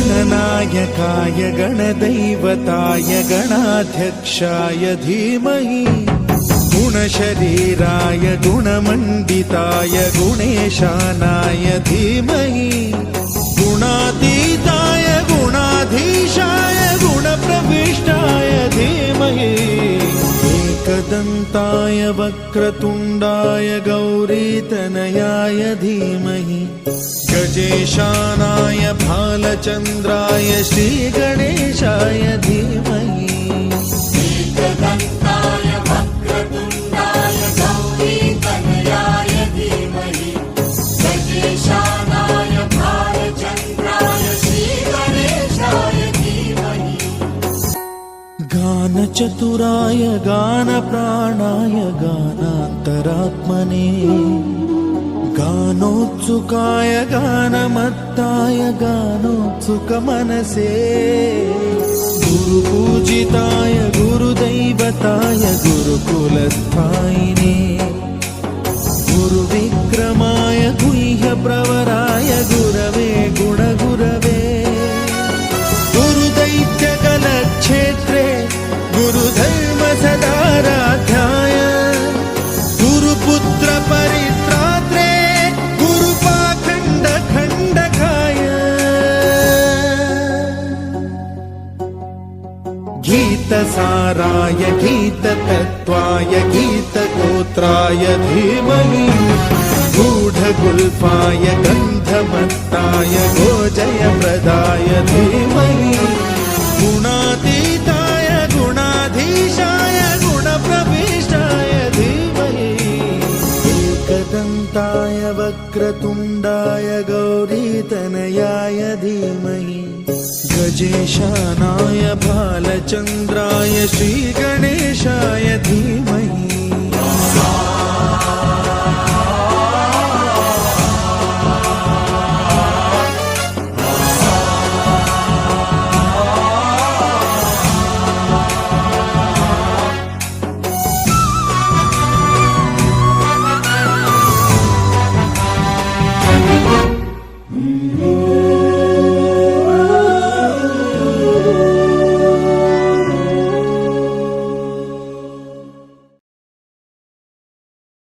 गणनायकाय गणदैवताय गणाध्यक्षाय धीमहि गुणशरीराय गुणमण्डिताय गुणेशानाय धीमहि गुणातीताय गुणाधीशाय गुणप्रविष्टाय धीमहि एकदन्ताय वक्रतुण्डाय गौरीतनयाय धीमहि गजेशानाय भालचन्द्राय श्रीगणेशाय धीमहि एकदन्ताय वक्रतुण्डाय गौरीतनयाय धीमहि गजेशानाय भालचन्द्राय श्रीगणेशाय धीमहि गानचतुराय गानप्राणाय गानान्तरात्मने गानोत्सुकाय गानमत्ताय गानोत्सुकमनसे गुरुपूजिताय गुरुदैवताय गुरुकुलस्थायिने गुरुविक्रमाय गुह्यप्रवराय गुरवे गुणगुरवे गुरुदैत्यकलक्षेत्रे गुरुधर्मसदाराध्याय गुरुपुत्र परित्रात्रे गीतसाराय गीततत्त्वाय गीतगोत्राय धीमहि गूढगुल्फाय गन्धमत्ताय गोजयप्रदाय धीमहि गुणातीताय गुणाधीशाय गुणप्रविष्टाय धीमहि एकदन्ताय वक्रतुण्डाय गौरीतनयाय धीमहि गजेशानाय भालचन्द्राय श्रीगणेशाय धीमहि